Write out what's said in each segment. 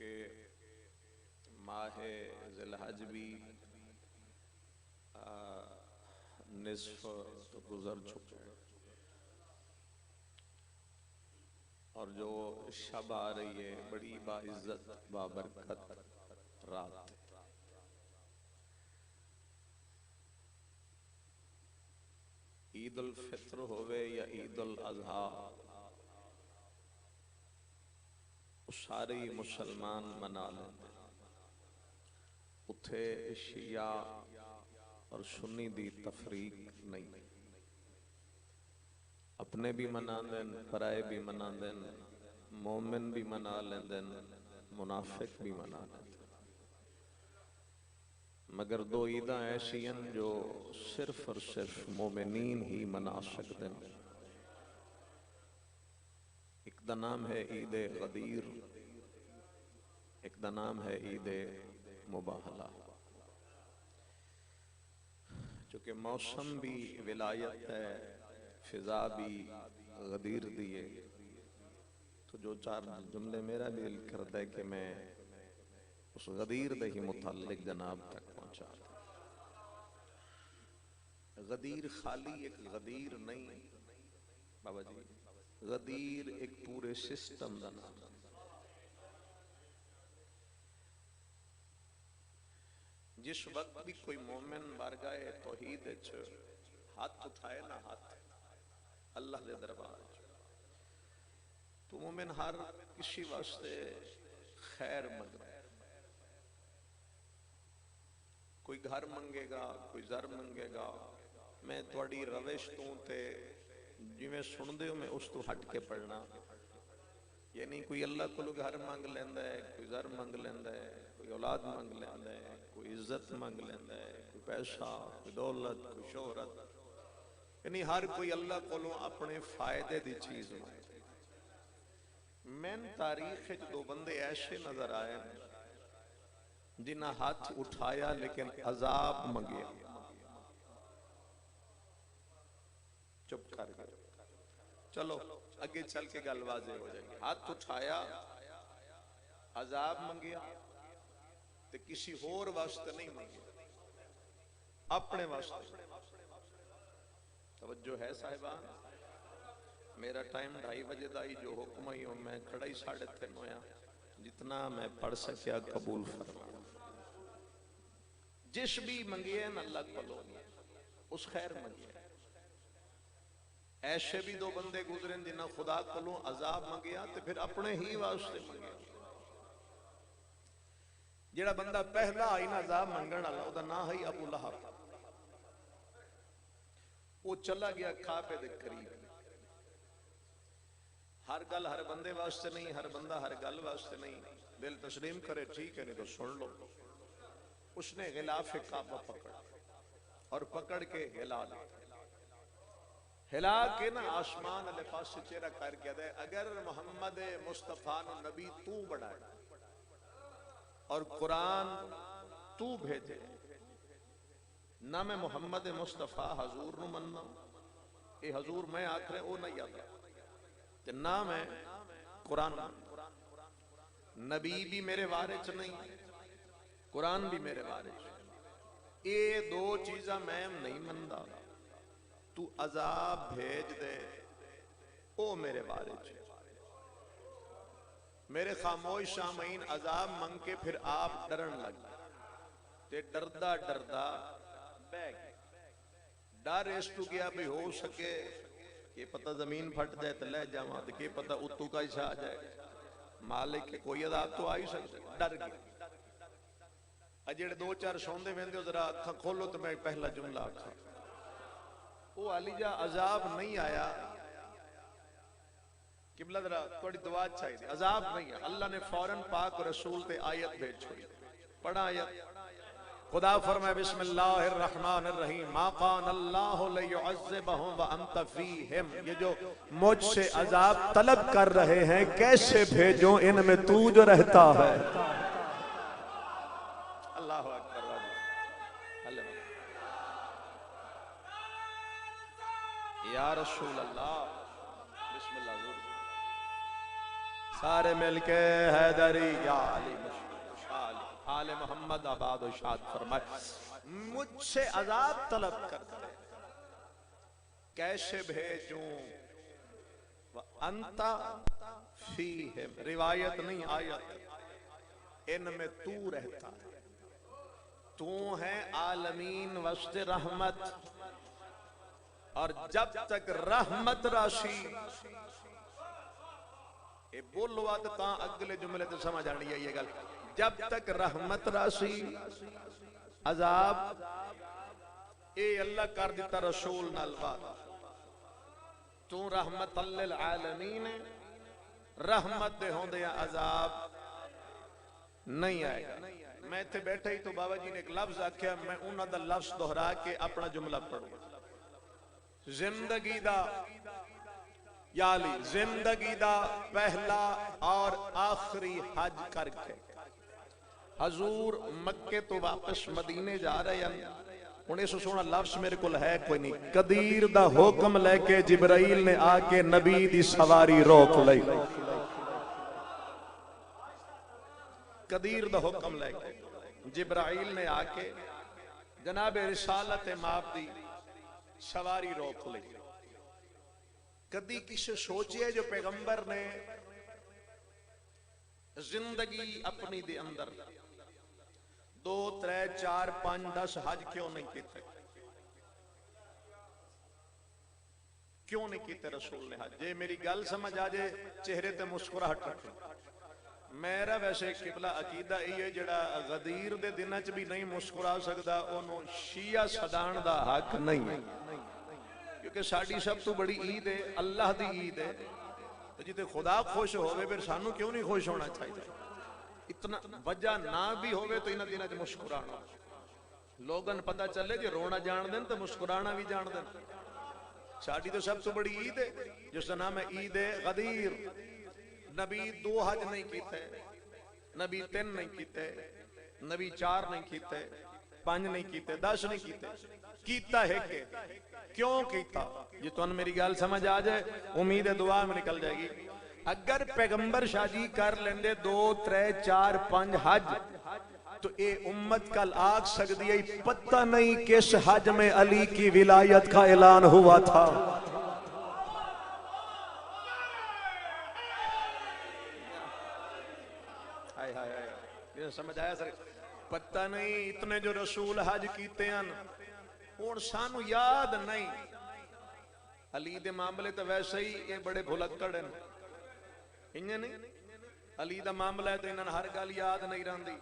चूँकि माह ज़िलहज भी निस्फ तो गुजर चुका है और जो शब आ रही है बड़ी बाइज्जत बाबरकत रात। ईद उल फित्र होवे या ईद उल अज़हा, सारे मुसलमान मना लेंदे। उथे शिया और सुन्नी दी तफरीक नहीं, अपने भी मना देन, पराए भी मना देन, मोमिन भी मना लेंदन, मुनाफिक भी मना लेंदन। मगर दो ईदा ऐसी हैं जो सिर्फ और सिर्फ मोमिनीन ही मना सकते हैं। एक दा नाम है ईद गदीर, एक दा नाम है ईद मुबाहला। चूँकि मौसम भी विलायत है, फिजा भी गदीर दिए, तो जो चार जुमले मेरा भी दिल करता है कि मैं उस गदीर दे ही मुताल्लिक जनाब तक पहुंचा। गदीर खाली एक गदीर नहीं बाबा जी, गदीर एक पूरे सिस्टम का नाम। जिस वक्त भी कोई मोमिन बारगाहे तौहीद हाथ उठाए ना, हाथ अल्लाह के दरबार, तो मोमिन हर किसी वास्ते खैर मंगदा। कोई घर मंगेगा, कोई जर मंगेगा। मैं थोड़ी रविश तू ते जिवें सुनदे हो मैं उस तो हट के पढ़ना, यानी कोई अल्लाह को घर मंग लेंदा है, कोई जर मंग लेंदा है, कोई औलाद मंग लेंदा है, कोई इज्जत मंग लेंदा है, कोई पैसा, कोई दौलत, कोई शोहरत, यानी हर कोई अल्लाह को अपने फायदे दी चीज मंगदा। मैन तारीख दो बंदे ऐसे नजर आए जिन्हें हाथ उठाया लेकिन अजाब मंगे, चुप कर गए। चलो आगे चल के गल वाजे हो जाएगी। हाथ उठाया, अजाब मंगिया, ते किसी होर वास्ते नहीं मंगिया, अपने वास्ते। तवज्जो है साहिबान। मेरा टाइम 2:30 बजे का ही जो हुक्म ही मैं खड़ा ही 3:30 होया, जितना मैं पढ़ सकिया कबूल फरमा। जिस भी मंगिए न अल्लाह को उस खैर मंगिए। ऐसे भी दो बंदे गुजरे जिन्हें खुदा को अजाब मंगिया तो फिर अपने ही वास्ते मंगिया। जेड़ा बंदा पहला आई ना अजाब मंगण वाला, उसका नाम है अबू लहब। वो चला गया खाबे दे करीब। हर गल हर बंदे वास्ते नहीं, हर बंदा हर गल वास्ते नहीं। दिल तस्लीम करे ठीक है, नहीं तो सुन लो। उसने गिलाफ काबा पकड़ और पकड़ के हिला के ना आसमान वाले पास चेहरा कर गया दे। अगर मोहम्मद मुस्तफा नबी तू बढ़ाए और कुरान तू भेजे ना, मैं मोहम्मद मुस्तफा हजूर नु मनना, ये हजूर मैं आख रहे वो नहीं आता, ते ना मैं कुरान। नबी भी मेरे बारे च नहीं, कुरान भी मेरे बारे च। ये दो चीजा मैं नहीं मनदा। तू अजाब भेज दे ओ मेरे बारे च। मेरे खामोश शामीन अजाब मंग के फिर आप डरन लग ते डरदा डरदा बह गया। डर इस तू गया भी हो सके कि पता जमीन फट जाए तो ले जावा, तो के पता उतू का ही आ जाए। मालिक के कोई अजाब तो आ ही सकता। डर गया। जेड़े 2-4 सौंदे वेंदे हो जरा अखा खोलो तो मैं पहला जुमला आखा। वो अलीजा अजाब नहीं आया। किबला जरा थोड़ी दुआ चाहिए। अजाब नहीं है, अल्लाह ने फौरन पाक और रसूल ते आयत भेज छोड़ी। पढ़ा आयत। खुदा फरमाए बिस्मिल्लाहिर्रहमानिर्रहीम, मा कान अल्लाहु लियुअज़्ज़िबहुम व अंत फीहिम। ये जो मुझसे अजाब तलब कर रहे हैं, कैसे भेजूं इनमें तू जो रहता है। अल्लाह अकबर। या रसूल अल्लाह, बिस्मिल्लाह। सारे मिलके हैदरी या अली आले मोहम्मद आबाद और शाद फरमाए। मुझसे अजाब तलब करते कैसे भेजूं, अंता फीहिम, रिवायत नहीं आयत, इनमें तू रहता है, तू है आलमीन वस्ते रहमत। और जब तक रहमत राशि ये बोलो तो अगले जुमले तो समझ आनी है ये गल, जब तक रहमत राशि अजाब ए अल्लाह कर दिता रसूल नाल बात, तू रहमत लिल आलमीन, रहमत दे होंदे अजाब नहीं आएगा। मैं इत्थे बैठा ही तो बाबा जी ने एक लफ्ज आख्या, मैं उन्हां दा लफ्ज दोहरा के अपना जुमला पढ़ूंगा। जिंदगी दा याली जिंदगी दा पहला और आखिरी हज करके हजूर मक्के तो वापस मदीने जा रहे हैं। हुण इस सोहना लफ्ज मेरे को है कोई नहीं। कदीर दा हुक्म लेके जिब्राइल ने आके नबी दी सवारी रोक लई। कदीर दा हुक्म लेके जिब्राइल ने आके जनाब रिसालत माप दी सवारी रोक ली। कदी किसे सोचे जो पैगंबर ने जिंदगी अपनी दे अंदर 2 3 4 5 10 हज क्यों नहीं किए? क्यों नहीं किए रसूल ने हज? जे मेरी गल समझ आ जाए चेहरे ते मुस्कुराहट रखो। मेरा वैसे किबला अकीदा यही है, जड़ा गदीर दे दिना च भी नहीं मुस्कुरा सकता ओनू शिया सदान दा हक नहीं है, क्योंकि साड़ी सब तो बड़ी ईद है, अल्लाह दी ईद है। तो जिते खुदा खुश होवे फिर सानू क्यों नहीं खुश होना चाहिए? इतना वजह ना भी होवे तो इन्हां दिनां च मुस्कुराना। लोगन पता चले जे रोना जान देन तो मुस्कुराना भी जान देन। साड़ी तो सब तो बड़ी ईद है जिसका नाम है ईद गदीर। नबी 2 हज नहीं कीते, नबी 3 नहीं कीते, नबी 4 नहीं कीते, 5 नहीं कीते, 10 नहीं कीते, कीता है के क्यों कीता? ये तो मेरी गल समझ आ जाए उम्मीद है दुआ में निकल जाएगी। अगर पैगंबर शादी कर लेंदे 2 3 4 5 हज तो ये उम्मत कल आग सकती है पता नहीं किस हज में अली की विलायत का ऐलान हुआ था। समझ आया सर? पता नहीं इतने जो रसूल हज कीते हैं हुण सानू याद नहीं। अली दे मामले तो वैसे ही ये बड़े भुलक्कड़ हैं, इन्हें नहीं अली दा मामला है तो इन्हें हर गल याद नहीं रही।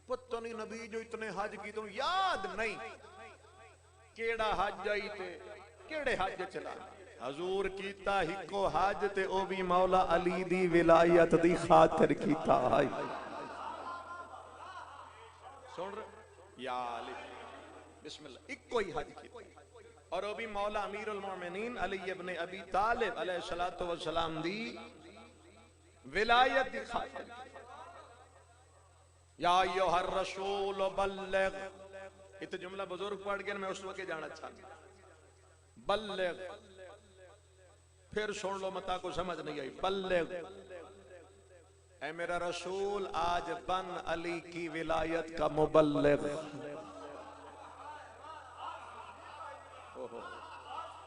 पता नहीं नबी जो इतने हज कीते याद नहीं केड़ा हज आई ते केड़े हज चला। हजूर कीता हिको हज ते ओ भी मौला अली दी विलायत दी खातिर कीता है। सुन या अली बिस्मिल्लाह इको ही हज की और वो भी मौला अमीरुल मोमिनीन अली इब्न अबी तालिब अलैहिस्सलातु वस्सलाम दी विलायत दी खातिर। या अय्युहर रसूल बल्लिग, इत जुमला बुजुर्ग पढ़ के मैं उस वक्त जाना चाहता। बल्लिग फिर सुन लो मता को समझ नहीं आई। बल्लिग ऐ मेरा रसूल आज बन अली की विलायत का मुबल्लिग।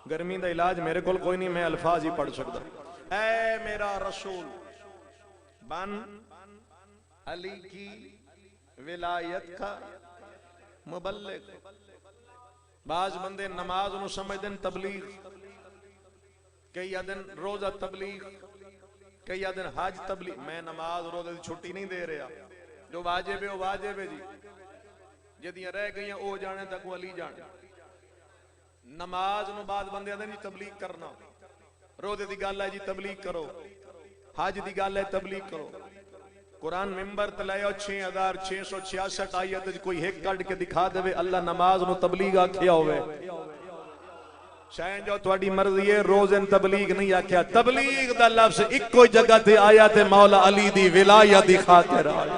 गर्मी का इलाज मेरे को कोई नहीं, मैं अल्फाज ही पढ़ सकता। ऐ मेरा रसूल बन अली की विलायत का मुबल्लिग। बाज बंदे नमाज नु समझते हैं तबलीग, कई आदन रोजा तबलीग, कई आदन हज तबलीग। मैं नमाज रोजे की छुट्टी नहीं दे रहा, जो वाजिब है वो वाजिब है जी, जदियां रह गई वो जाने तक वो अली जाने। नमाज नु बाद बंदे आदन जी तबलीग करना, रोजे की गल है जी तबलीग करो, हज की गल है तबलीग करो। कुरान मिंबर ते लायो 6666 आयत कोई एक कट के दिखा देवे अल्लाह नमाज नु तबलीग आखिया होवे। शायद जो थोड़ी मर्जी है रोज़न तबलीग नहीं आख्या। तबलीग दा लफ्ज़ इको जगह ते आया ते मौला अली दी विलायत दी खातिर आया।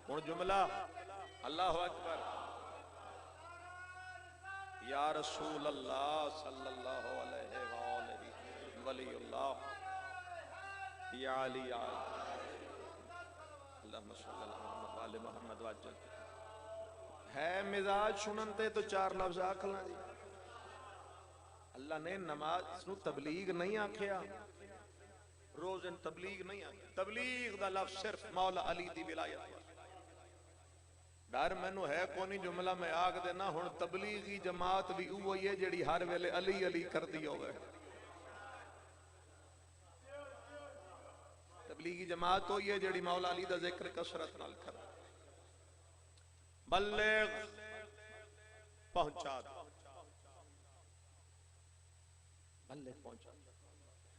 हुण जुमला अल्लाहु अकबर। या रसूल अल्लाह सल्लल्लाहु अलैहि वलीउल्लाह या अली अल्लाहुम्मा सल्ली अला मुहम्मद व आले मुहम्मद वजल है मिजाज सुनते तो चार लफ्ज आखला जी। अल्लाह ने नमाज नू तबलीग नहीं आखिया, रोज इन तबलीग नहीं आखिया। तबलीग दा लफ्ज सिर्फ मौला अली दी विलायत। डर मैनू है कोनी जुमला मैं आख देना हुण तबलीगी जमात भी वो ही है जिहड़ी हर वेले अली अली करदी होवे। तबलीगी जमात तो ये जिहड़ी मौला अली दा जिक्र कसरत नाल कर। बल्लिग पहुंचा दो, बल्लिग पहुंचा दो।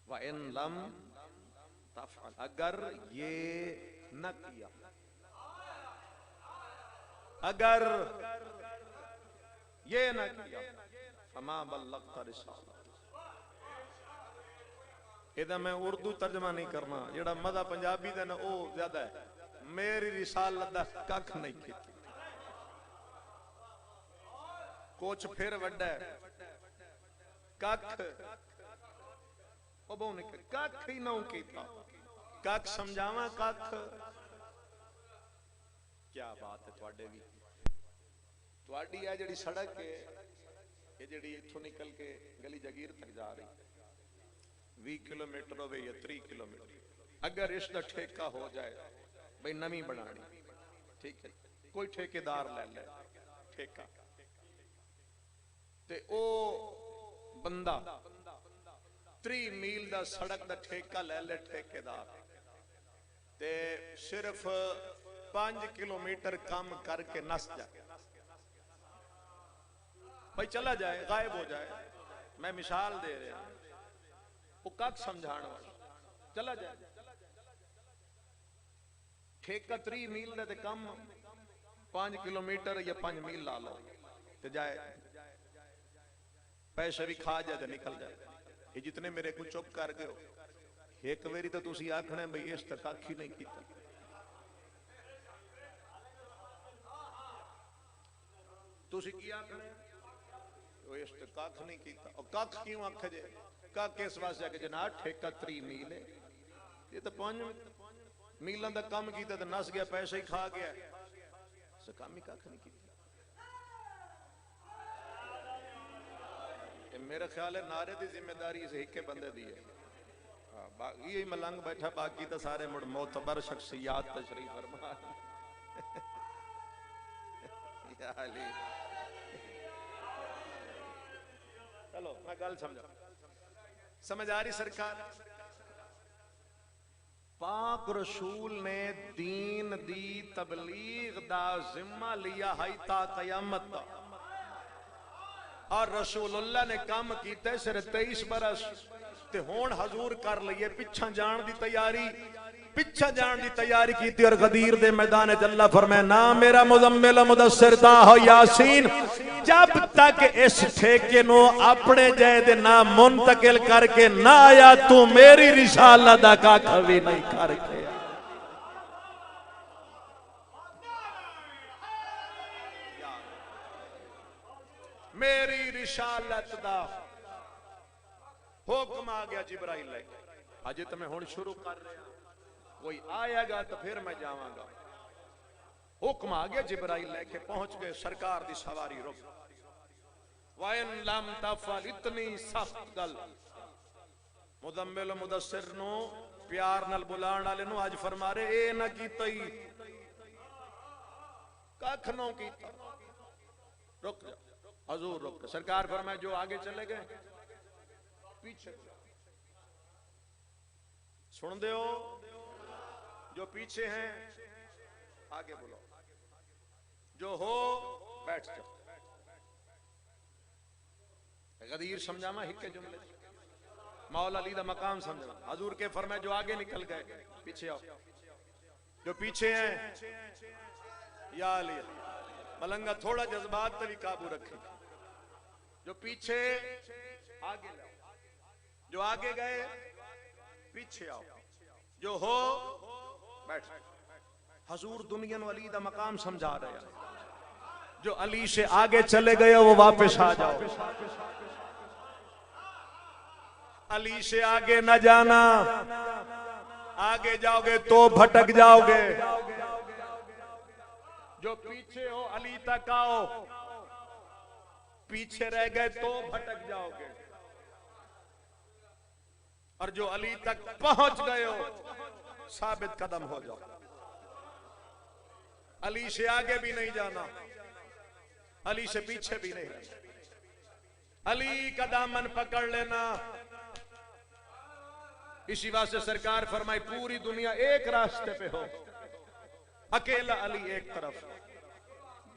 व इन लम तफअल, अगर ये न किया, अगर ये न किया फमा बल्लगत रिसालत। इहदा मैं उर्दू तर्जमा नहीं करना, जेड़ा मदा पंजाबी दा ना ओ ज्यादा है। मेरी रिसालत दा कख नहीं कीती। कुछ फिर वड्डा है, कख ओ बहु निकल कख ही ना कीता। कख समझावा, कख क्या बात है। तुहाडे भी तुहाडी है जिहड़ी सड़क है ये जिहड़ी इत्थों निकल के गली जगीर तक जा रही 20 किलोमीटर हो या 30 किलोमीटर, अगर इसका ठेका हो जाए भाई नवी बनानी, ठीक है, कोई ठेकेदार ले ले ठेका, ते ओ बंदा 3 मील दा सड़क दा ठेका ले ले ठेकेदार, ते सिर्फ 5 किलोमीटर काम करके नस जाए, भाई चला जाए, गायब हो जाए। मैं मिसाल दे रहा, वो कख समझाने वाला चला जाए। ठेका 3 मील दे ते कम 5 किलोमीटर या 5 मील ला लो ते जाए, पैसे भी खा जाए तो निकल जाए। ये जितने मेरे को चुप कर गए हो, एक बारी तो तुसी आखना भाई इस तक कख ही नहीं कीता। तुसी की आखना इस तक कख नहीं कीता। और कख क्यों आख जे? कख इस वास्ते कि जनाब ठेका 3 मील है, ये तो 5 मीलों का काम किया तो नस गया, पैसे ही खा गया, काम ही कख नहीं किया। मेरा ख्याल है नारे की जिम्मेदारी इस एक बंदे दी है। यही मलंग बैठा, बाकी तो सारे मुड़ मोतबर शख्सियात तशरीफ फरमा। चलो मैं गल समझा, समझ आ रही सरकार? पाक रसूल ने दीन दी तबलीग दा जिम्मा लिया है ता कयामत दा, और रसूलुल्लाह ने काम किया सिर्फ 23 बरस, ते हुण हजूर कर लईए पिछा जान दी तैयारी, पिछा जान दी तैयारी की। और गदीर दे मैदान अल्लाह फरमाए ना मेरा मुज़म्मिल मुदस्सिर ता हो यासीन, जब तक इस ठेके नो अपने जय दे ना मुंतकिल करके ना आया तू मेरी रिसालत दा कख भी नहीं करके। मेरी रिसालत दा हुक्म आ गया जिब्राइल लेके, अजे तो मैं हुण शुरू कर रहा, कोई आएगा तो फिर मैं जावांगा। हुक्म आ गया, जिब्राइल लेके पहुंच गए, सरकार दी सवारी रुक। वाइन लम तफल, इतनी सख्त गल मुज़म्मिल मुदस्सिर नो प्यार नाल बुलाण वाले नु आज फरमा रहे ए ना कीता ही कख नो कीता, रुक जा हजूर रुक। सरकार फरमाए जो आगे चले गए पीछे सुन दे हो, जो पीछे हैं आगे बोलो, जो हो बैठ जाओ। गदीर समझावा हिक्के जुमले, मौला अली दा मकाम समझावा। हजूर के फरमाए जो आगे निकल गए पीछे आओ, जो पीछे हैं या अली। मलंगा थोड़ा जज्बात पे भी काबू रखे, जो पीछे आगे लाओ, जो आगे गए पीछे आओ, जो हो बैठ। हजूर दुनिया अली दा मकाम समझा रहे हैं। जो अली से आगे चले गए वो वापस आ जाओ, अली से आगे न जाना, आगे जाओगे तो भटक जाओगे। जो पीछे हो अली तक आओ, पीछे रह गए तो भटक जाओगे, और जो अली तक पहुंच गए हो साबित कदम हो जाओ। अली से आगे भी नहीं जाना, अली से पीछे भी नहीं रहना, अली का दामन पकड़ लेना। इसी वास्ते सरकार फरमाई पूरी दुनिया एक रास्ते पे हो, अकेला अली एक तरफ,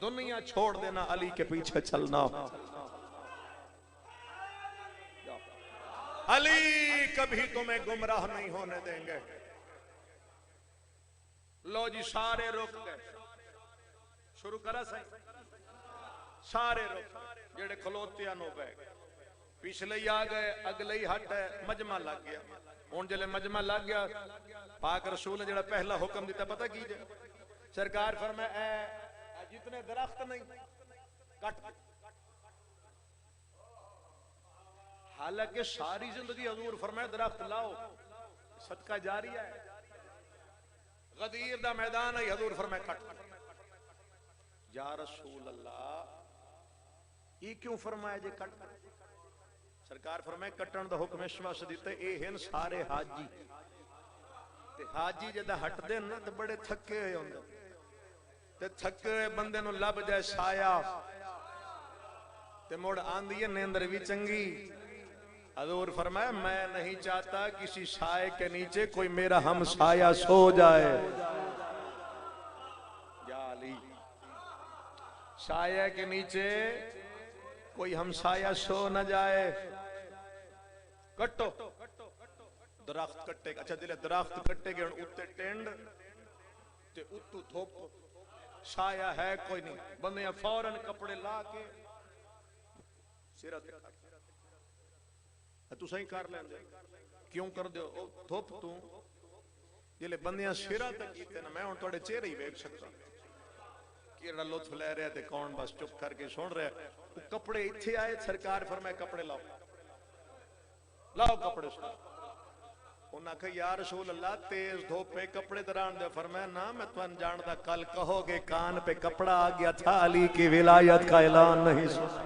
दुनिया छोड़ देना, अली के पीछे चलना। अली कभी तुम्हें गुमराह नहीं होने देंगे। लो जी सारे रुक गए, शुरू करा सही, सारे रुक जेड़े खलोते नो पे पिछले ही आ गए, अगले ही हट है, मजमा लग गया। हुण जिले मजमा लग गया, पाक रसूल ने जेड़ा पहला हुक्म दिता पता की जे, सरकार फरमाए जितने दरख्त नहीं कट। हालांकि सारी जिंदगी हजूर फरमाए दरख्त लाओ, सदका जारी है। गदीर दा मैदान है, हजूर फरमाए कट। या रसूल अल्लाह, ये क्यों फरमाया जे कट? सरकार फरमाए कटन दा हुक्म इस वास्ते दिता, ये हैं सारे हाजी, ते हाजी जदा हटदे ना ते बड़े थके हुए होंदे, ते थके हुए बंदे नूं लभ जाए साया ते मुड़ आंदी है नींदर भी चंगी। हजूर फरमाया मैं नहीं चाहता किसी साए के नीचे कोई मेरा हम साया सो जाए। या अली, साया के नीचे कोई हम साया सो न जाए। कट्टो दरख्त कट्टे, अच्छा दिले दरख्त कट्टे गए, उत्ते टेंड ते उत्तू धुप, साया है कोई नहीं, बंदे फौरन कपड़े ला के सिर तू सही कर लेंदे, क्यों कर दो धुप तू जिले बंदियां सिरा तक कीते ना, मैं हुण तुहाडे चेहरे ही वेख सकदा केड़ा लुत्फ ले रहा ते कौन बस चुप करके सुन रहा। कपड़े इत्थे आए, सरकार फरमाए कपड़े लाओ, लाओ कपड़े। उन्हें आखिया या रसूल अल्लाह तेज धूप पे कपड़े दरान दे। फरमाया ना मैं तुम जानदा, कल कहोगे कान पे कपड़ा आ गया था, अली की विलायत का ऐलान नहीं सुना।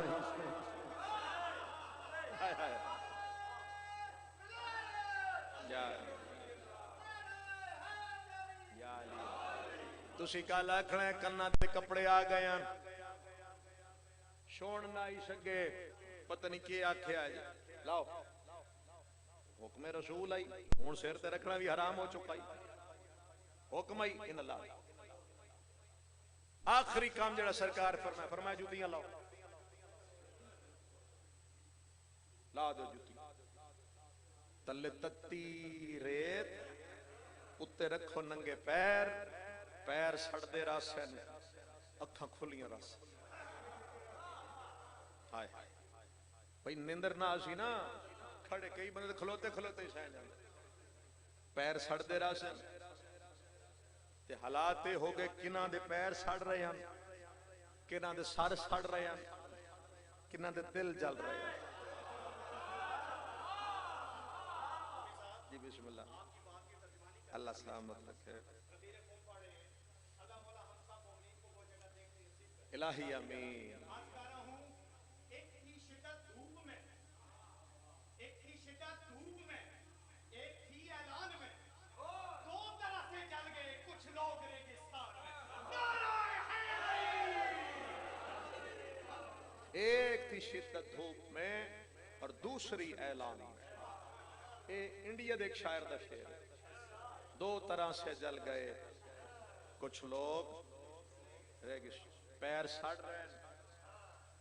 तुसी कल आखना कन्ना ते कपड़े आ गए, छोड़ ना ही सके, पता नहीं के आख्या जी, लाओ हुक्म रसूल आई, हुण सिर ते रखना भी हराम हो चुका ही, हुक्म आई इन ला। आखिरी काम जेड़ा सरकार फरमाया, फरमाया जुतियां लाओ, ला दो जुती, तले तत्ती रेत, उत्ते रखो नंगे पैर, पैर सड़दे रस, अखां खुलियां रस। हाय भाई निंदर ना सी ना, खड़े कई बंदे खलोते खलोते ही सह जाते, पैर सड़दे रस ते हालात हो गए, किन्हां दे पैर सड़ रहे हैं, किन्हां दे सर सड़ रहे हैं, किन्हां दे दिल जल रहे हैं। जी बिस्मिल्लाह, अल्लाह सलामत रखे। इलाही आमीन। एक थी शिद्दत धूप में और दूसरी ऐलान में। ये इंडिया दे एक शायर दा शेर है, दो तरह से जल गए कुछ लोग, पैर सड़ रहे,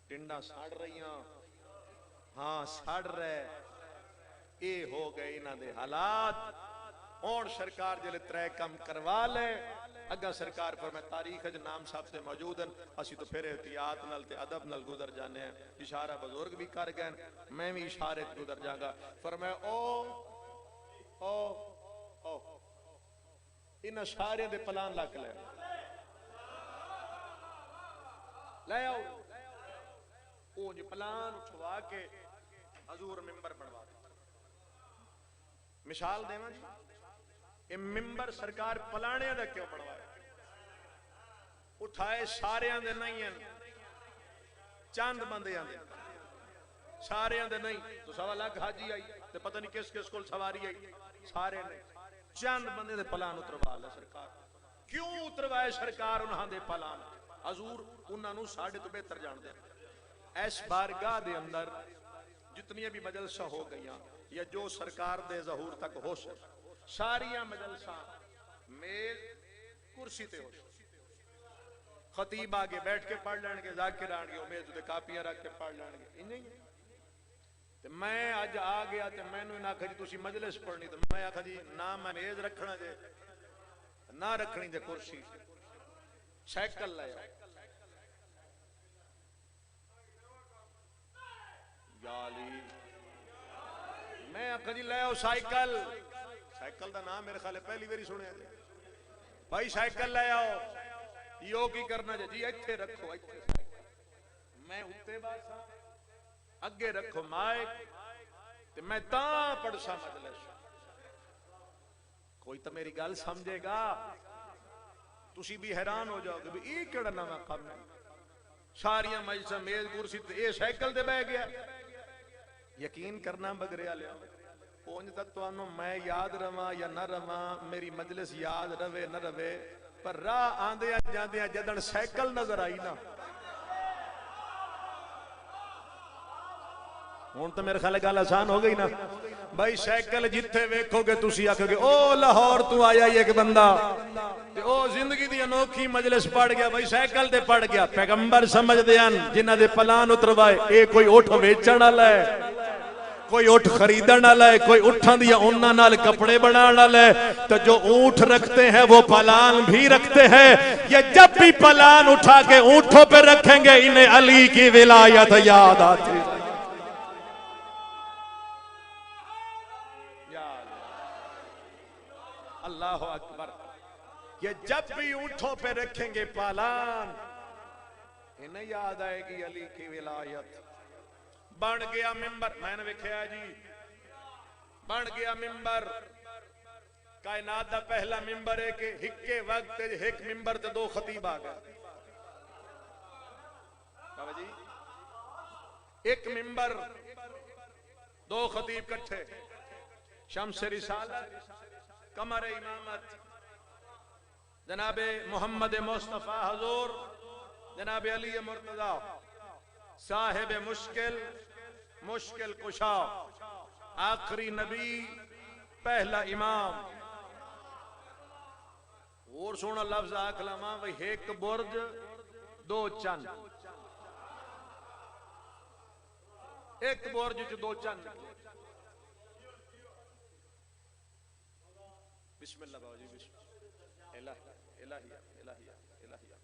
टिंडा सड़ रही, हाँ सड़ रहे, ये हो गए इन्हां दे हालात। और सरकार जिले त्रै कम करवा ले, अगा सरकार पर मैं तारीख च नाम साहब से मौजूद हैं, असी तो फिर एहतियात नाल ते अदब नाल गुजर जाने हैं, इशारा बुजुर्ग भी कर गए, मैं भी इशारे गुजर जाऊंगा। फरमाया ओ ओ इन इशारे दे पलान लग ले, ले आओ वो जी प्लान उठवा के हजूर मिंबर बनवा। मिसाल देवा जी, ये मिंबर सरकार पलाने का क्यों बनवाया? उठाए सारे दे नहीं है, चंद बंदियां दे सारे दे नहीं। तो सवा लाख हाजी आई तो पता नहीं किस किस को सवारी आई, सारे ने चंद बंदे दे पलान उतरवा लिया सरकार। क्यों उतरवाए सरकार उन्होंने पलान? हजूर उन्होंने साढ़े तो बेहतर जानते हैं। इस बारगाह दे अंदर जितनी भी मजलसा हो गई या जो सरकार दे ज़हूर तक हो सके, सारिया मजलसा मेज कुर्सी ते हो। खतीब आगे बैठ के पढ़ लेंगे, जाकिर आएंगे मेज ते कापियां रख के पढ़ लेंगे। इन्हें ते मैं अज आ गया ते मैनू ना आखा जी तुसी मजलिस पढ़नी, तो मैं आखा जी ना मैं मेज रखना जे ना रखनी जे कुर्सी। साइकिल लाया गाली, मैं आखा जी ले आओ साइकिल। साइकिल का नाम मेरे ख्याल पहली बारी सुनिया जी। भाई साइकिल ले आओ। यो की करना जी? इत्थे रखो, इत्थे मैं उत्ते बासा अगे रखो माइक ते मैं ता पढ़सा मजलिस। कोई तो मेरी गल समझेगा, तुसी भी हैरान हो जाओगे भी ये केड़ा नवा काम है। सारिया मजलिसां मेज कुर्सी ते ये साइकिल ते बह गया। यकीन करना बगरिया लिया उंज तक तो मैं याद रवा या न रवा, मेरी मजलिस याद रवे न रवे, पर राह आंदे जांदे जदन साइकिल नजर आई ना, हुण तो मेरे ख्याल गल आसान हो गई ना। भाई साइकिल जिथे वेखोगे तुसी आखोगे ओ लाहौर तू आया एक बंदा ते ओ जिंदगी दी अनोखी मजलिस पढ़ गया। भाई साइकिल ते पढ़ गया। पैगंबर समझदे हन जिन्हां दे पलान उतरवाए ए कोई उठ वेचण वाला है, कोई उठ खरीदण वाला है, कोई उठां दी उन्हां नाल कपड़े बनाने वाला है। तो जो ऊंट रखते हैं वो पलान भी रखते हैं। ये जब भी पलान उठा के ऊंटों पे रखेंगे इन्हें अली की विलायत याद आती है। अल्लाह अकबर। ये जब भी ऊंटों पे रखेंगे पलान इन्हें याद आएगी अली की विलायत। बन गया मिंबर, मैंने वेख्या जी, बन गया मिंबर। कायनात दा पहला मिंबर है कि हिक्के वक्त एक मिंबर ते दो खतीब आ गए। बाबा जी एक मिंबर दो खतीब इकट्ठे, शम्स रिसालत कमर इमामत जनाबे मोहम्मद मुस्तफा हुजूर जनाबे अली मुर्तजा साहिब मुश्किल मुश्किल कुशा आखिरी नबी पहला इमाम। और सोना लफ्ज आख लवा भाई एक बुर्ज दो चंद, एक बुर्ज च दो चंद। बिस्मिल्लाह बाबा जी, बिस्मिल्लाह। इलाहिया इलाहिया इलाहिया इलाहिया।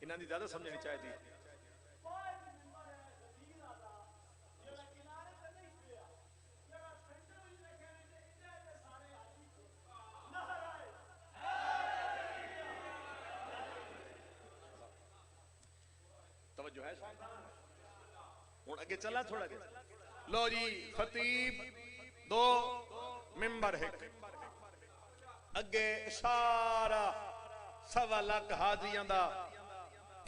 इन्हां दी ज्यादा समझनी चाहिए। तवज्जो है हुण अगे चला थोड़ा जा। लो जी खतीब दो मिंबर है, अगे सारा सवा लाख हाजियां दा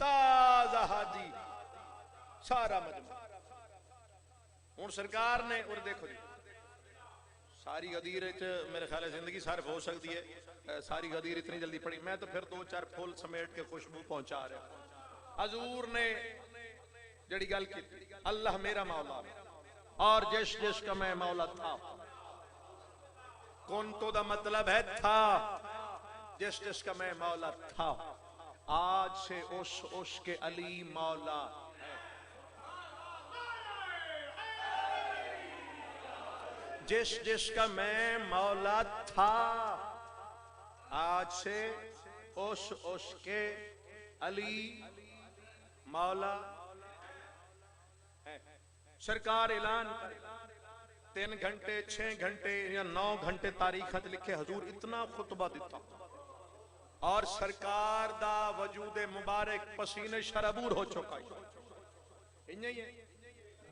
ताजा हाजी सारा मजमा। हुण सरकार ने और देखो जी सारी गदीर मेरे ख्याल है जिंदगी सर्फ हो सकती है। सारी गदीर इतनी जल्दी पड़ी, मैं तो फिर दो चार फुल समेट के खुशबू पहुंचा रहा। हजूर ने जड़ी गल की अल्लाह मेरा मौला और जिस जिसका मैं मौला था, कौन तो दा मतलब है था, जिस जिसका मैं मौला था, आज से उस के अली मौला है। जिस जिसका मैं मौला था आज से उस के अली मौला सरकार ऐलान करे 3 घंटे 6 घंटे या 9 घंटे तारीख लिखे हजूर इतना खुतबा दिता और सरकार दा वजूद मुबारक पसीने शरबूर हो चुका है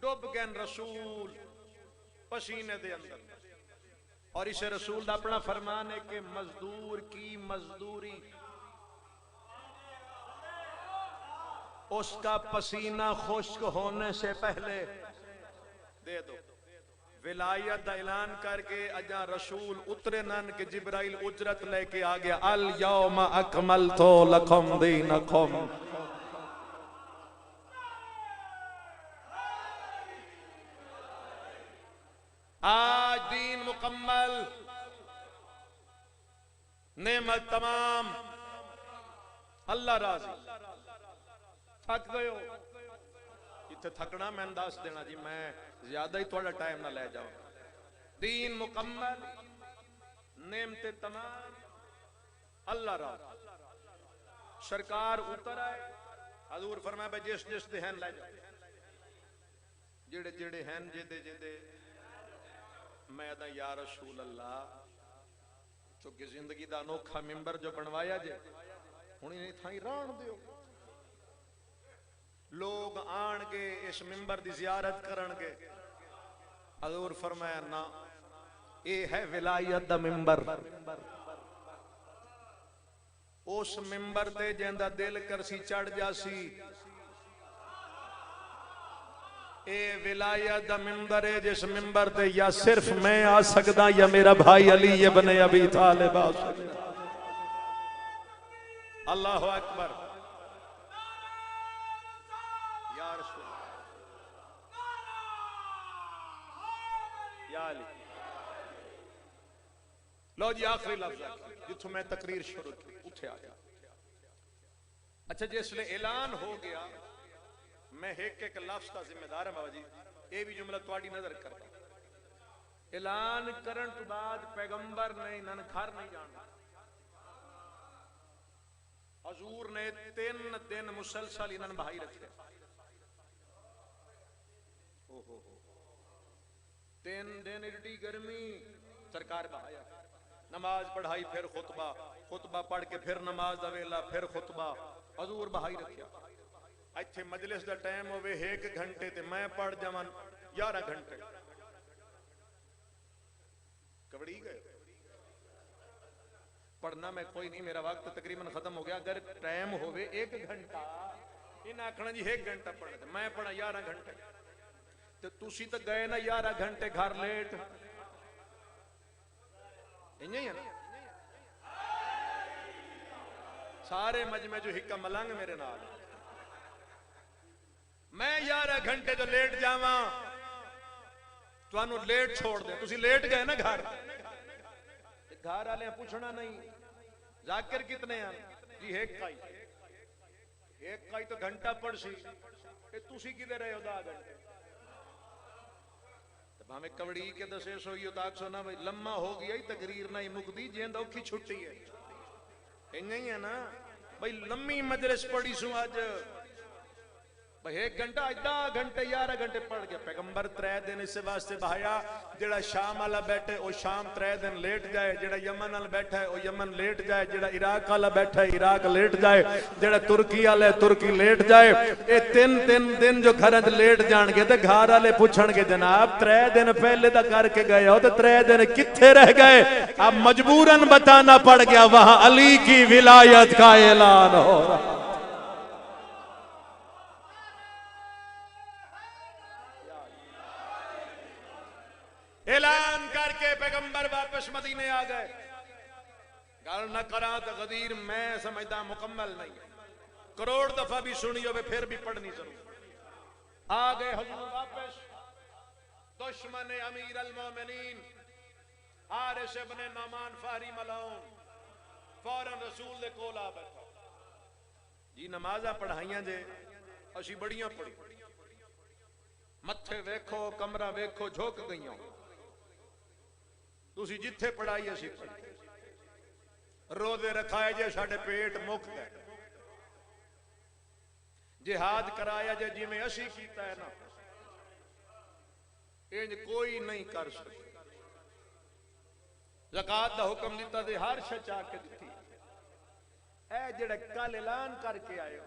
डुब गए रसूल पसीने दे अंदर और इसे रसूल दा अपना फरमान है कि मजदूर की मजदूरी उसका पसीना खुश्क होने से पहले दे दो। विलायत का ऐलान करके अजा रसूल उतरे नन के जिब्राइल उजरत लेके आ गया अल यौम अकमलतु लकुम दीनकुम। आज दीन मुकम्मल नेमत तमाम अल्लाह राजी। थक गए हो इतने थकना मैं दस देना जी मैं ज्यादा ही थोड़ा टाइम ना ले जाओ। दीन मुकम्मल नेमते तमाम अल्लाह राजी। सरकार उतर आए हजूर फरमाया भाई जिस जिस दे हैन ले जाओ जेड़े जेड़े हैन जेदे जेदे मैं दा या रसूल अल्लाह चूंकि जिंदगी दा अनोखा मिंबर जो बनवाया जे हुण इन्हें थाई राण दियो लोग आणगे इस मिंबर दी जियारत करनगे। हजूर फरमाया ना ये है विलायत दा मिंबर। उस मिंबर ते जिंदा दिल करसी चढ़ जासी ए विलायत दा मिंबर है जिस मिंबर ते या सिर्फ मैं आ सकदा या मेरा भाई अली इब्न अबी तालिब आ सकदा। अल्लाहु अकबर। या रसूल या अली। लो जी आखिरी लफ्ज जिथों मैं तकरीर शुरू की उठे आ गया। अच्छा जिसले ऐलान हो गया मैं एक एक लफ्ज का जिम्मेदार है बाबा जी ये भी जुमला थोड़ी नजर करता। ऐलान करन तो बाद पैगंबर ने इन्हन घर नहीं जाना। हजूर ने 3 दिन मुसलसल इन्हन बहाई रखे। 3 दिन इतनी गर्मी सरकार बहाया नमाज पढ़ाई फिर खुतबा खुतबा पढ़ के फिर नमाज दा वेला फिर खुतबा हजूर बहाई रखिया। इत्थे मजलिस दा टाइम होवे 1 घंटे ते मैं पढ़ जावां 11 घंटे कबड़ी गए पढ़ना मैं कोई नहीं मेरा वक्त तकरीबन खत्म हो गया। अगर टाइम होवे 1 घंटा इन आखना जी 1 घंटा पढ़ना मैं पढ़ा 11 घंटे तो तुसी तो गए ना 11 घंटे घर लेट इंज ही है ना। सारे मजमे जो हिक्का मलंग मेरे नाल मैं 11 घंटे जो लेट जावा तुहानू लेट छोड़ दे तुसी लेट गए ना घर वाले पूछना नहीं जाकिर कितने हैं जी एक काई तो घंटा पढ़ सी तुसी किधर रहे हो 10 घंटे भावे कवड़ी के दसे सो ताक ना भाई लम्मा हो गया तकरीर ना ही मुकदी जेंद औखी छुट्टी है इंज ही है ना भाई लम्मी मजलिस पढ़ी सू अज 1 घंटा 10 घंटे 11 घंटे पढ़ गया। पैगंबर 3 दिन इस वास्ते बहाया जेड़ा शाम वाला बैठे वो शाम 3 दिन लेट जाए जेड़ा यमन वाला बैठा है वो यमन लेट जाए जेड़ा इराक वाला बैठा है इराक लेट जाए जेड़ा तुर्की वाला है तुर्की लेट जाए। ये 3 दिन जो घर लेट जाएंगे तो घर वाले पूछणगे जनाब 3 दिन पहले तो करके गए हो तो 3 दिन किथे रह गए। अब मजबूरन बताना पड़ गया वहां अली की विलायत का ऐलान हो रहा। ऐलान करके पैगंबर वापस मदीने आ गए। गल न करा तो गदीर मैं समझदा मुकम्मल नहीं करोड़ दफा भी सुनी हो फिर भी पढ़नी जरूर। आ गए हुजूर वापस दुश्मन अमीर अल मोमिनीन हारिस इब्न नौमान फारी मलऊन फौरन रसूल दे कोल आ बैठा जी नमाज़ा पढ़ाइयां जे असी बड़ियां पढ़ी मथे वेखो कमरा वेखो झुक गई तुसी जिथे पढ़ाई असी रोजे रखाए जे साडे पेट मुक गए जिहाद कराया जे जिमें असी कीता है ना, इंज कोई नहीं कर सकता। ज़कात दा हुक्म दिता ते हर शय चा के दिती। ए जेड़े कल ऐलान करके आए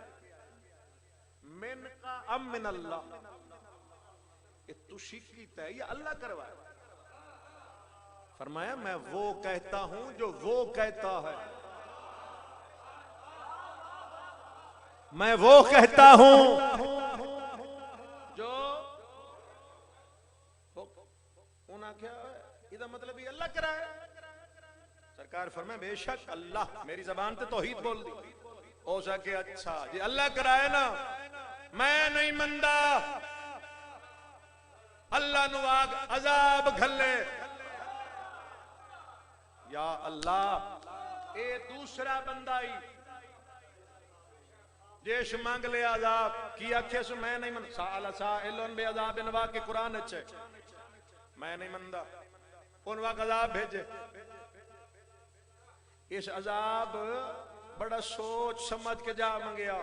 मिन का अम मिन अल्लाह, ये तुसी कीता है या अल्लाह करवाया? फरमाया मैं वो कहता हूं जो वो कहता है, मैं वो कहता हूं जो उन्हें क्या इदा मतलब ये अल्लाह कराया। सरकार फरमाए बेशक अल्लाह, मेरी जबान पे तौहीद बोल दी हो सके। अच्छा जी अल्लाह कराए ना, मैं नहीं मंदा अल्लाह नु आग अजाब घले। या अल्लाह ए दूसरा बंदा ही जेश मांग ले अजाब की आखे सु मैं नहीं मन साला साइलन बे अजाब नवा के कुरान अच्छे मैं नहीं मंदा उन वक्त अजाब भेजे। इस अजाब बड़ा सोच समझ के जा मंगया।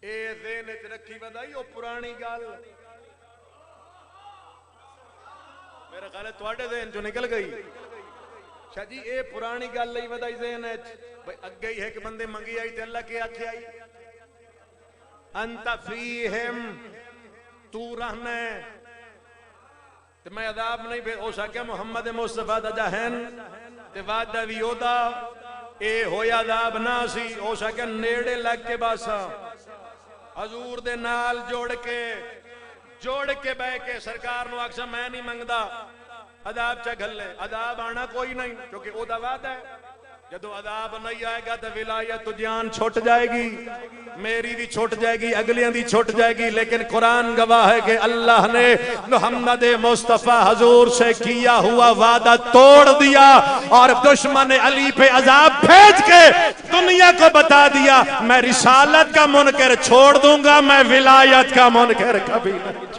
ए ज़हन च रखी वदाई ओ पुरानी गल मेरा ख्याल है तुहाडे ज़हन चो निकल गई। शाह जी ए पुरानी गल लई वदाई ज़हन भाई अगे ही है कि बंदे मंगी आई ते अल्लाह के आखे आई अंत फीहिम, तू रहना ते मैं अजाब नहीं भेज हो सके। मुहम्मद मुस्तफा दा जहन ते वादा भी ओदा ए होया अजाब ना सी हो सके नेड़े लग के बस हजूर दे नाल जोड़ के बह के सरकार नु आखसा मैं नहीं मंगदा अजाब च घले। अजाब आना कोई नहीं क्योंकि ओदा वादा है। जदों अजाब नहीं आएगा तो विलायत जान छुट जाएगी, मेरी भी छुट जाएगी, अगलियां दी छुट जाएगी। लेकिन कुरान गवाह है कि अल्लाह ने मुहम्मद मुस्तफा हुजूर से किया हुआ वादा तोड़ दिया और दुश्मन अली पे अजाब भेज के दुनिया को बता दिया मैं रिसालत का मुनकर छोड़ दूंगा, मैं विलायत का मुनकर कभी नहीं।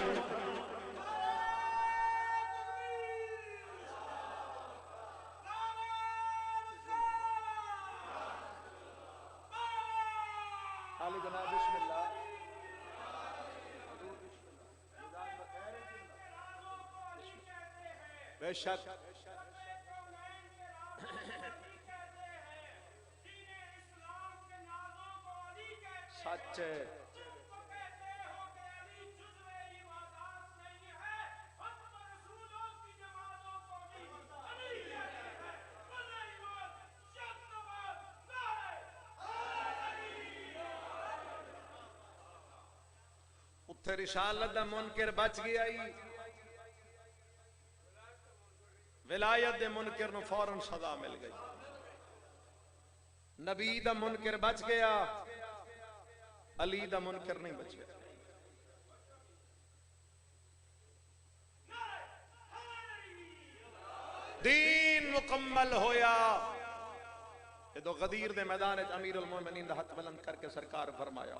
बेशक सच है। उत्थे रिसालत दा मुनकर बच गया ही, विलायत दे मुनकर नु फौरन सजा मिल गई। नबी दा मुनकर बच गया, अली दा मुनकर नहीं बच गया। दीन मुकम्मल होया। ये तो गदीर दे मैदान अमीर उल मोमिनीन दा हाथ बुलंद करके सरकार फरमाया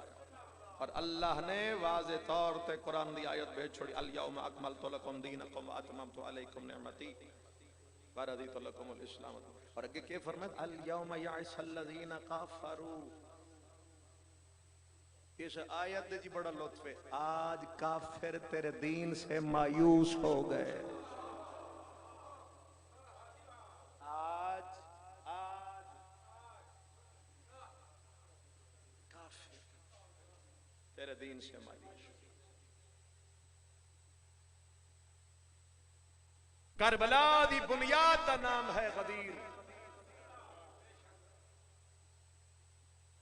और अल्लाह ने वाज़े तौर पे कुरान दी आयत भेज छोड़ी अल यौम अकमलतु लकुम दीनकुम व अतममतु अलैकुम निअमती व रदीतु लकुमुल इस्लाम। और आगे क्या फरमाया अल यौम यअसल लज़ीना कफरू। इस आयत जी बड़ा लुत्फ है। आज काफिर तेरे दीन से मायूस हो गए। आज काफिर तेरे दीन से मायूस। करबला दी बुनियाद का नाम है गदीर।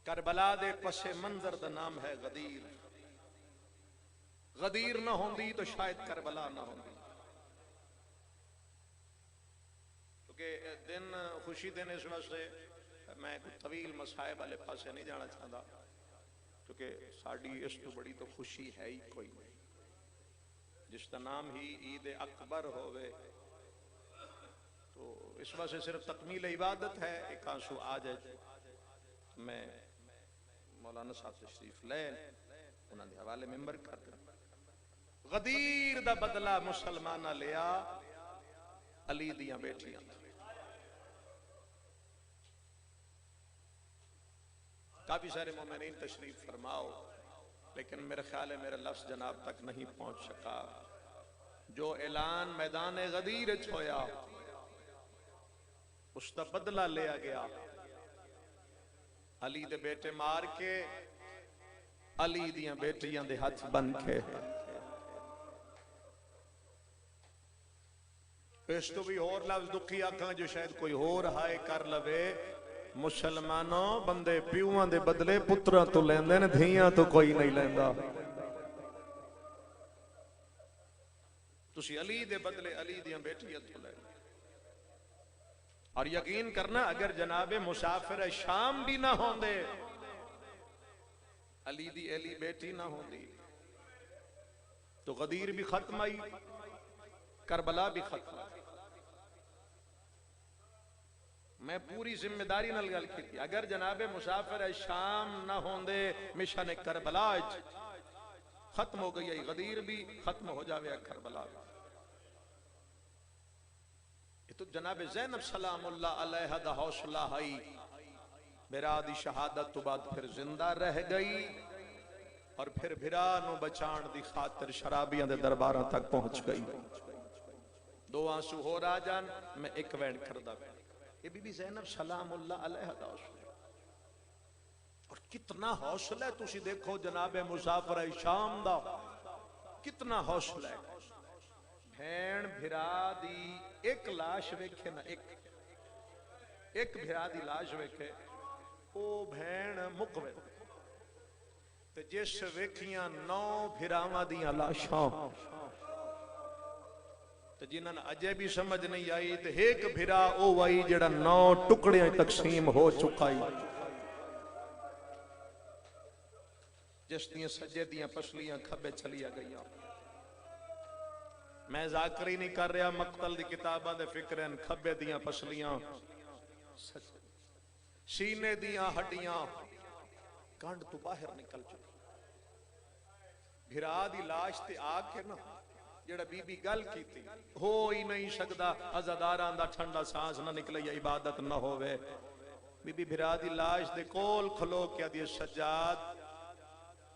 करबला दे पसे मंजर का नाम है गदीर। गदीर ना होंदी तो शायद करबला ना होंदी। क्योंकि दिन खुशी दिन इस वास्ते मैं तवील मसाइब वाले पासे नहीं जाना चाहता क्योंकि साड़ी इस तो बड़ी तो खुशी है ही कोई नहीं। जिसका नाम ही ईद अकबर होवे तो इस वास्ते सिर्फ तकमील इबादत है। एक आंसू आ जाए मैं मौलाना साहब तशरीफ ले उन्होंने हवाले मेंबर कर दिया। गदीर दा बदला मुसलमाना लिया अली दियां बेटियां। काफी सारे मोमिनीन तशरीफ फरमाओ, लेकिन मेरे ख्याल है मेरा लफ्ज जनाब तक नहीं पहुंच सका। जो ऐलान मैदान गदीर होया उसका बदला लिया गया। अली दे बेटे मार के, अली दियां बेटियां दे हाथ बन के। इस तो भी होर लफ्ज दुखी आखा जो शायद कोई होर हाय कर लवे। मुसलमानों, बंदे प्यूआं दे बदले पुत्रां तो लेंदे ने, धीयां तो कोई नहीं लेंदा। तुसी अली दे बदले अली दियां बेटियां तो ले। और यकीन करना, अगर जनाबे मुसाफिर शाम भी ना होंदे, अली दी अली बेटी ना होंदी, तो गदीर भी खत्म आई, करबला भी खत्म। मैं पूरी जिम्मेदारी नाल गल की। अगर जनाबे मुसाफिर शाम ना होंदे, मिशन करबला खत्म हो गई, गदीर भी खत्म हो जावे, करबला भी। तो जनाबे ज़ैनब सलामुल्लाह अलैहा दा हौसला है, बिरा दी शहादत तो बाद फिर जिंदा रह गई और फिर बिरा नु बचाण दी खातिर शराबियां दे दरबारां तक पहुंच गई। दो आंसू हो राजन, मैं एक वैन करदा। ये बीबी ज़ैनब सलामुल्लाह अलैहा दा हौसला। और कितना हौसला है, तुसी देखो जनाबे मुसाफिर शाम दा कितना हौसला है। भैन भिरा दी एक लाश वेखे ना, एक भिरा दी लाश वेखे, ओ भैन मुकवे। ते जिस वेखियां 9 भिरावां दियां लाशां, ते जिन्हां अजे भी समझ नहीं आई, ते एक भिरा ओ वही जेड़ा 9 टुकड़ियां तकसीम हो चुका है, जिस दियां सज्जे दियां पसलियां खब्बे चलिया गईयां। मैं जाकरी नहीं कर रहा, मकतल दी किताबां दे फिक्र। खब्बे दियां पसलियां, सीने दियां हड्डियां कंड तो बाहर निकल चुकी। भिरा दी लाश ते आके ना, जेड़ा बीबी गल कीती, हो ही नहीं सकदा अज़ादारां दा ठंडा सांस ना निकले या इबादत ना होवे। बीबी भिरा दी लाश दे कोल खलो के आदि सज्जाद,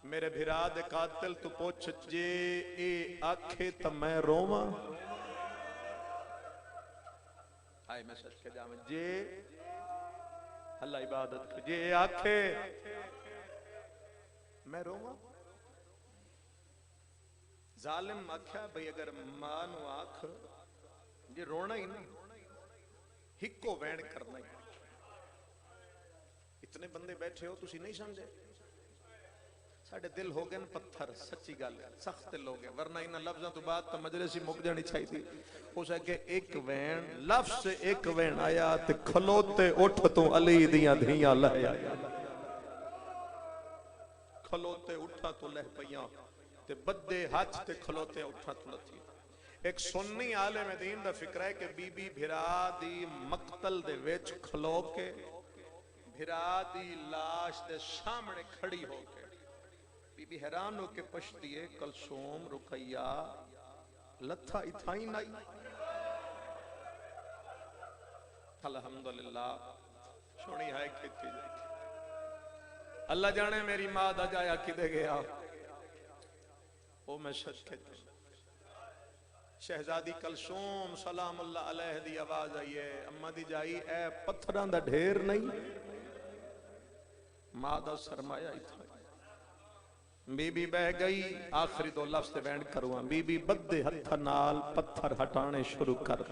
मेरे भिरा दे कातिल तू पूछ, जे ए आखे तो मैं रोवा। हाय मैं सच के जावे, जे अल्लाह इबादत कर, जे आखे मैं रोवा। जालिम आख्या भाई अगर मां नू आख, जे रोना ही नहीं, हिको वैन करना ही। इतने बंदे बैठे हो, तुसी नहीं समझे। साडे दिल हो गए पत्थर, सच्ची गल सख्त दिल हो गए, वरना इन लफ्जों तो बाद तो मजलिस ही मुक जानी चाहिए। हो सके एक वैन लफ्ज एक वैन आया ते खलोते उठ तू अली दियां धियां लह आया। खलोते उठा तो लह पईयां ते बद्दे हाथ ते खलोते उठा तो लथी। एक सुन्नी आलिम दीन दा फिक्र है कि बीबी भिरा दी मकतल दे विच खलो के भिरा दी लाश दे सामने खड़ी हो के बीबी हैरान होके पछती है, कलसूम रुकैया लथा इथाई नाई। अल्हम्दुलिल्लाह सोनी है खेती जाए। अल्लाह जाने मेरी मां दा जाया किदे गया। ओ मैं सच के शहजादी कलसूम सलामुल्लाह अलैह दी आवाज आई है, अम्मा दी जाई ए पत्थरां दा ढेर नहीं, मां दा सरमाया इथा। बीबी बह गई, आखिरी दो लफ्ज ते बैंड करूंगा। बीबी बद्दे हथ नाल पत्थर हटाने शुरू कर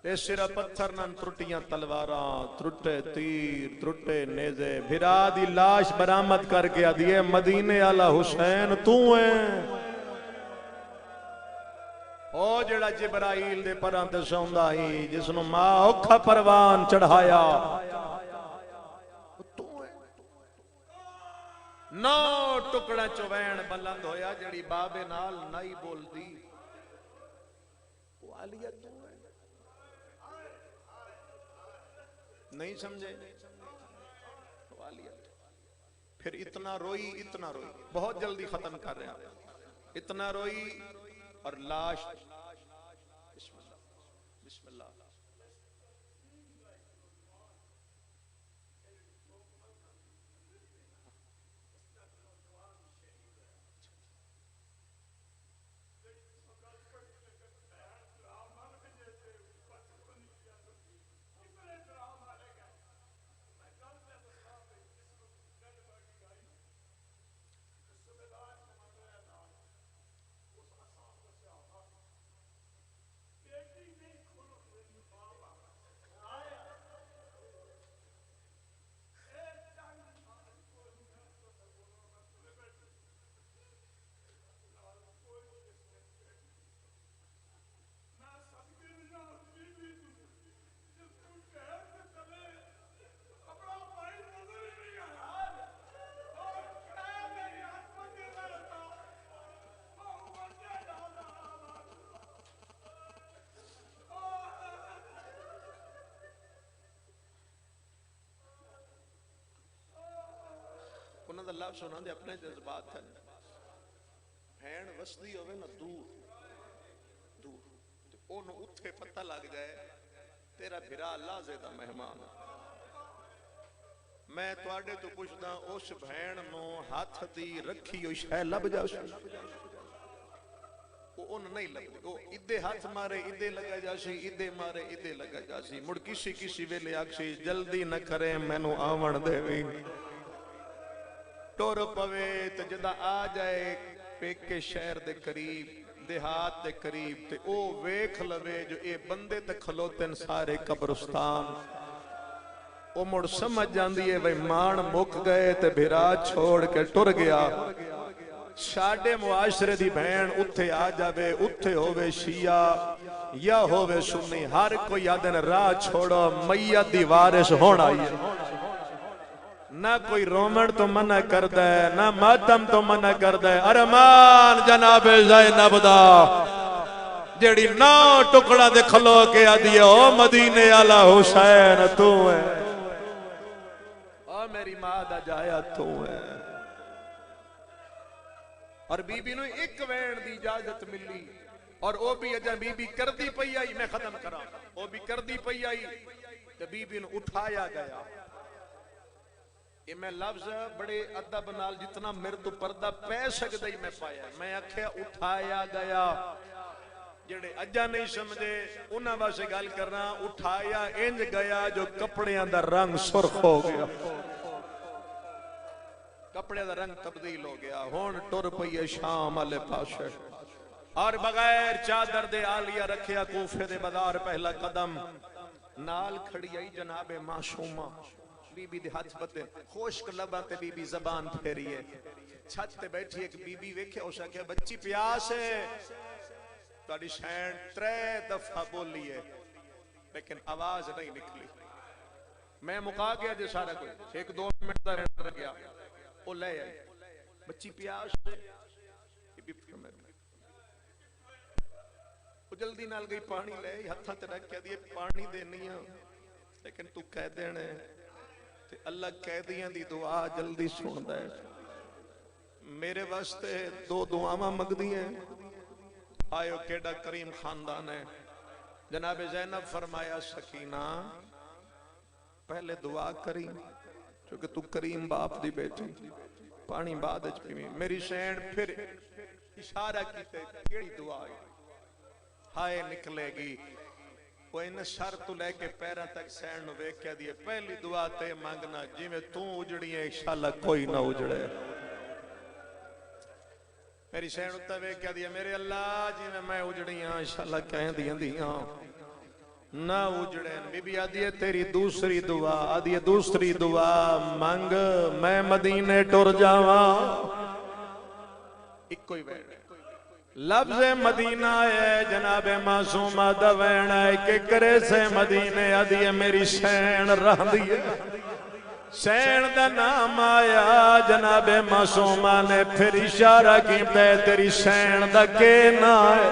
ते सिरा पत्थर नन त्रुटियां तलवारां, त्रुटे तीर, त्रुटे नेज़े। भिरा दी लाश बरामद करके आदिए मदीने आला हुसैन तू है। ओ जेड़ा जिब्राइल दे परां ते सौंदा ही, जिसनु मां औखा परवान चढ़ाया, नौ टुकड़ा चुवैन बुलंद होया, जेड़ी बाबे नाल नहीं बोलदी वालिया तू है। नहीं समझे वालिया। फिर इतना रोई, इतना रोई, बहुत जल्दी खत्म कर रहा, इतना रोई और लाश बिस्मिल्लाह बिस्मिल्लाह उन्होंने लफ्ज़ उन्होंने अपने जज्बात हैं। भैन वसदी होवे ना दूर दूर ते ओनू उत्थे पता लग जाए तेरा भिरा लाजे दा मेहमान। मैं तुहाडे तो पुछदा उस भैन नूं हथ दी रखी होई शै लभ जासी? वो नहीं लगती, वो इदे हाथ मारे इदे लगा जासी, इदे मारे इदे लगा जासी। मुड़ किसी किसी वेले आखसी जल्दी न करे मैनू आवण देवी। टुर पवे ते जदा आ जाए पेके शहर दे करीब देहात दे करीब ते ओ वेख लवे जो ए बंदे ते खलोते सारे कब्रिस्तान। ओ मुड़ समझ जांदी है भाई मान मुक गए ते भिरा छोड़ के टुर गया। साडे मुआशरे दी भैन उत्थे आ जावे, उत्थे होवे शिया या होवे सुन्नी, हर कोई आदन राह छोड़ो मैयत दी वारिस होण आई है। ना कोई रोमन तो मना करदा है, ना मातम तो मना करदा है। अरमान जनाबे ज़ैनब दा जेड़ी 9 टुकड़ा दे खलो के आदी है ओ मदीने आला हुसैन तू है, ओ मेरी मां दा जाया तू है। और बीबी नु एक वैण दी इजाजत मिली और ओ भी अजा बीबी करदी पई आई। मैं खत्म करा, ओ भी करदी पई आई ते बीबी नु उठाया गया। ये मैं लफ्ज बड़े अदब नाल जितना मेरे तो पर्दा पै सकदा ही मैं पाया। मैं आख्या उठाया गया, जेड़े अजा नहीं समझे उन्हां वास्ते गल करना। उठाया इंज गया जो कपड़ियां दा रंग सुर्ख हो गया, कपड़े का रंग तब्दील हो गया। हुण टुर पई है शाम वाले पासे और बगैर चादर दे आलिया रखिया कूफे दे बाजार पहला कदम। नाल खड़ी आई जनाबे मासूमा, बीबी दे हाथ बते खुश्क लबा ते बीबी जबान फेरी है। छत ते बैठी एक बीबी वेखे उस आख्या बच्ची प्यास है। तुहाडी शैन 3 दफा बोली है लेकिन आवाज नहीं निकली। मैं मुका गया जे सारा कुछ, 1-2 मिनट दा रह गया। ओ ले आई बच्ची प्यास है, जल्दी नाल गई पानी ले हथा ते रख के दिए पानी देनी है। लेकिन तू कह देने ते अल्लाह कैदियां दी दुआ जल्दी सुनदा है। मेरे वास्ते 2 दुआवां मंगदी है। आयो केड़ा करीम खानदान है। जनाबे ज़ैनब फरमाया सकीना पहले दुआ करी क्योंकि तू करीम बाप दी बेटी, पानी बाद च पीवी। मेरी शैन फिर इशारा कीते केड़ी दुआ है? हाय निकलेगी। वो इन सर तो लेके पैरों तक सैन नु वेख के दिए पहली दुआ ते मांगना जिवें तू उजड़ी है इंशाअल्लाह कोई ना उजड़े। मेरी शैन उत्ते वेख के दिए मेरे अल्लाह जिवें मैं उजड़ी हां इंशाअल्लाह कह दियां ना उजड़े। बीबी आदि है तेरी दूसरी दुआ, आदि है दूसरी दुआ मांग मैं मदीने टुर जावा। इको ही वैण लफ्ज़ मदीना है जनाबे मासूमा दा वैण है कि करे से मदीने आदि है मेरी शैन रहंदी है। शैन दा नाम आया जनाबे मासूमा ने फिर इशारा कीता तेरी शैन दा के ना है।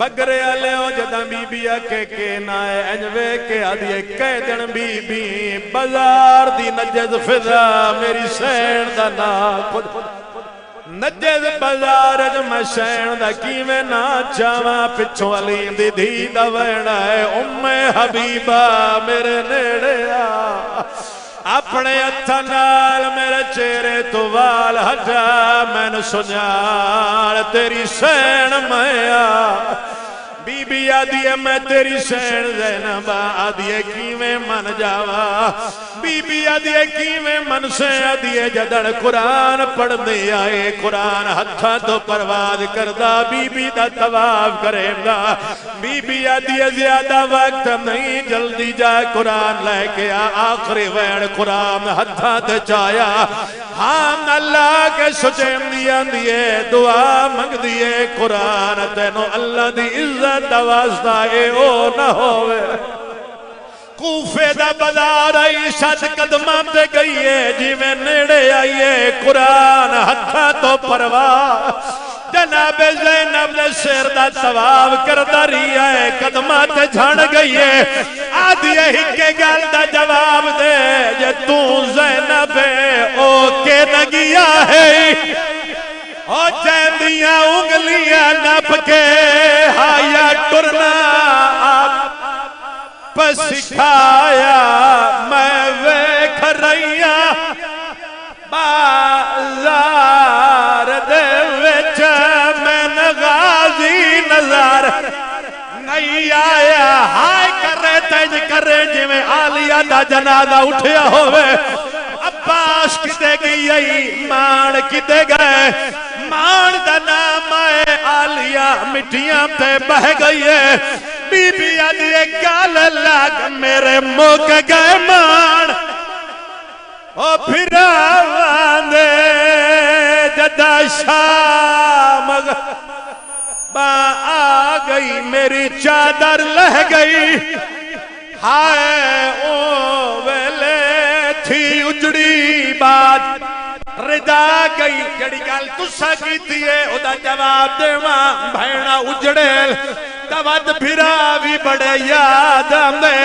बगरे आले जदा बीबी के ना है इंज वेख के आदि कह दिन बीबी बाजार दी नजद फिजा मेरी शैन दा ना खुद नजद बाजार च मैं शैन दा किवें ना चावा। पिछों अली दी धी दा वैणा है उम्मे हबीबा मेरे नेड़े आ। अपने हत्थां नाल मेरे चेहरे तो वाल हटा मैनू सुझाण तेरी शैन मैं आ। बीबी आदि है मैं तेरी शैन ज़ैनब आदि है किवें मन जावा। बीबी आदि है किवें मन से आदि है जदन कुरान पढ़दे आए कुरान हत्थां तो परवाज करदा बीबी दा तवाफ करेंदा। बीबी आदि है ज्यादा वक्त नहीं जल्दी जा कुरान लेके आ। आखिरी वैण कुरान हत्थां ते चाया हाँ अल्लाह के सुचेंदी आंदी है दुआ मंगदी है कुरान तेनों अल्लाह दी इज्जत दा वास्ता ए ओ ना होवे। कूफे दा बाजार आई 7 कदमां ते गई है जिवें नेड़े आई है कुरान हत्थां तो परवाह जनाबे ज़ैनब ने सिर दा तवाफ करता रही है, कदमां ते झड़ गई है। आदि हिके गल दा जवाब दे, जे तू ज़ैनब ओ के न गया है, ओ जैंदियां उंगलियां नप के हाया टुरना आप सिखाया। मैं वेख रहिया बाजार दे विच मैन गाजी नजर नहीं आया। हाय करे तेज करे जिवें आलिया दा जनाजा उठिया होवे। अब्बास किते गई, मान किते गए। मान दा नाम आए, आलिया मिट्टियां ते बह गई है। बीबी आदि गल लग मेरे मुक गए मान। ओ फिर जदा शाम आ गई, मेरी चादर लह गई। हाय ओ वेले थी उजड़ी बात रिदा गई। जड़ी गल तुसा कीती है ओदा जवाब देवा भैणा उजड़े तवद फिरा भी बड़े याद आंदे।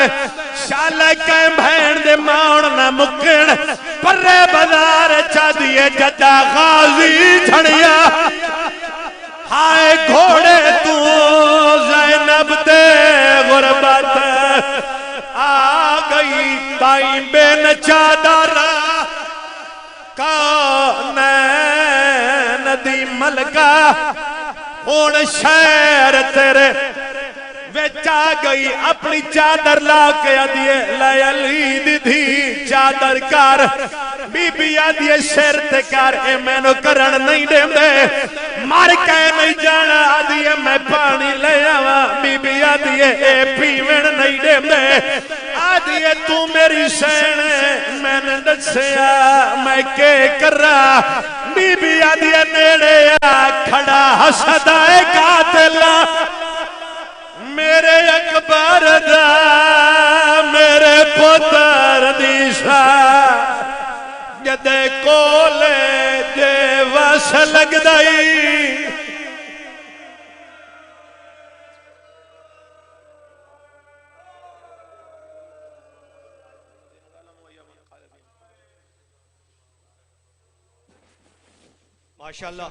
शाला के भैन दे माण ना मुकण परे बाजार चा दिए जदा गाजी झड़िया। हाय घोड़े तू ज़ैनब दे गुरबत आ गई। ताई बेन चादर कौन नदी मलका हुण शहर तेरे विच आ गई। अपनी चादर ला के आदिए ले अली दीदी चादर कर। बीबी आदिए सिर ते कर, ए मैनू करन नहीं देंदे, मर के नहीं जाना। आदिए मैं पानी ले आवा। बीबी आदिए ए पीवण नहीं देंदे। आदिए तू मेरी सैन मैंने दसिया मैं के करा। बीबी आदिए नेड़े आ खड़ा हसदा है कातिला मेरे अकबर दा मेरे पुत्र दी जदे कोले जे वस लगदई। माशाअल्लाह।